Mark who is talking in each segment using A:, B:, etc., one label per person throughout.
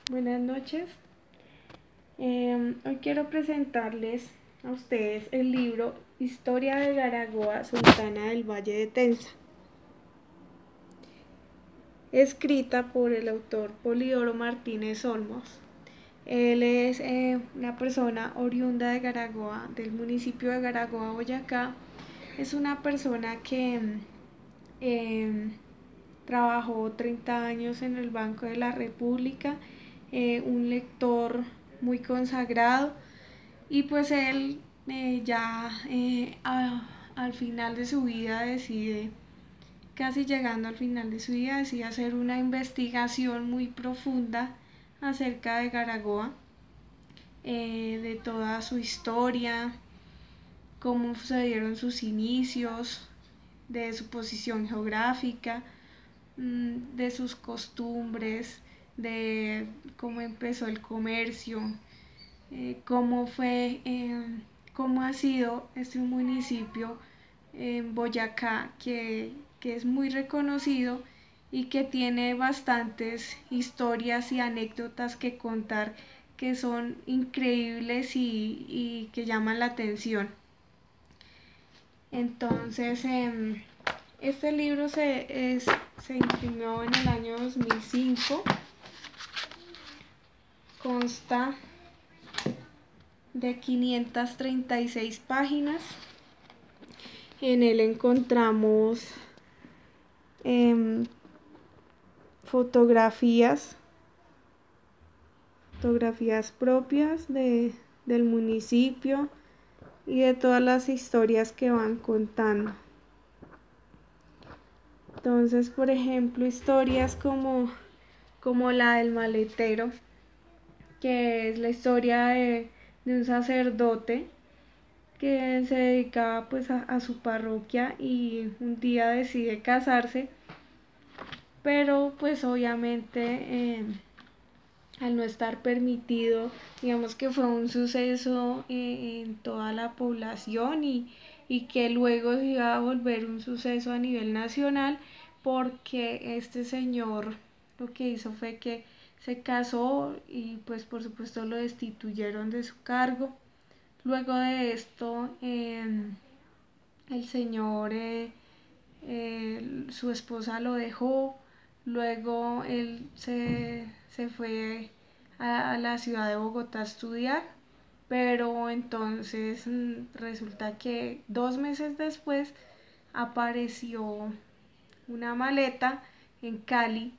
A: Buenas noches. Hoy quiero presentarles a ustedes el libro Historia de Garagoa, Sultana del Valle de Tenza, escrita por el autor Polidoro Martínez Olmos. Él es una persona oriunda de Garagoa, del municipio de Garagoa, Boyacá. Es una persona que trabajó 30 años en el Banco de la República, un lector muy consagrado, y pues él al final de su vida casi llegando al final de su vida, decide hacer una investigación muy profunda acerca de Garagoa, de toda su historia, cómo sucedieron sus inicios, de su posición geográfica, de sus costumbres, de cómo empezó el comercio, cómo ha sido este municipio en Boyacá que es muy reconocido y que tiene bastantes historias y anécdotas que contar que son increíbles y que llaman la atención. Entonces, este libro se imprimió en el año 2005, consta de 536 páginas. En él encontramos fotografías propias del municipio y de todas las historias que van contando. Entonces, por ejemplo, historias como la del maletero, que es la historia de un sacerdote que se dedicaba pues a su parroquia y un día decide casarse, pero pues obviamente al no estar permitido, digamos que fue un suceso en toda la población y que luego se iba a volver un suceso a nivel nacional, porque este señor lo que hizo fue que se casó y pues por supuesto lo destituyeron de su cargo. Luego de esto, el señor, su esposa lo dejó, luego él se fue a la ciudad de Bogotá a estudiar, pero entonces resulta que 2 meses después apareció una maleta en Cali,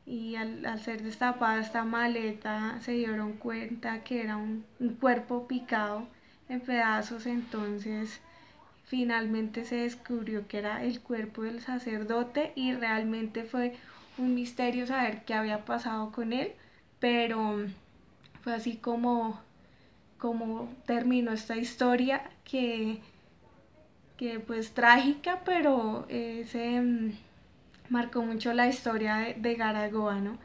A: y al ser destapada esta maleta se dieron cuenta que era un cuerpo picado en pedazos. Entonces finalmente se descubrió que era el cuerpo del sacerdote y realmente fue un misterio saber qué había pasado con él, pero fue así como terminó esta historia que pues trágica, pero marcó mucho la historia de Garagoa, ¿no?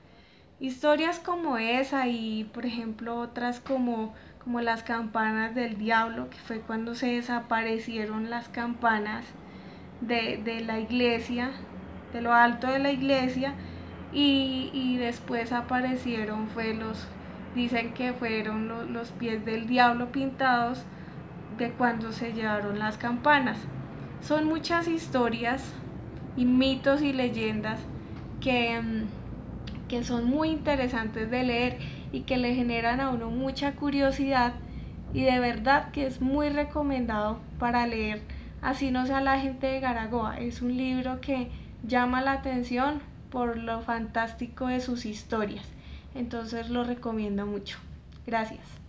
A: Historias como esa y por ejemplo otras como las campanas del diablo, que fue cuando se desaparecieron las campanas de la iglesia, de lo alto de la iglesia, y después aparecieron, dicen que fueron los pies del diablo pintados de cuando se llevaron las campanas. Son muchas historias y mitos y leyendas que son muy interesantes de leer y que le generan a uno mucha curiosidad, y de verdad que es muy recomendado para leer, así no sea la gente de Garagoa. Es un libro que llama la atención por lo fantástico de sus historias, entonces lo recomiendo mucho. Gracias.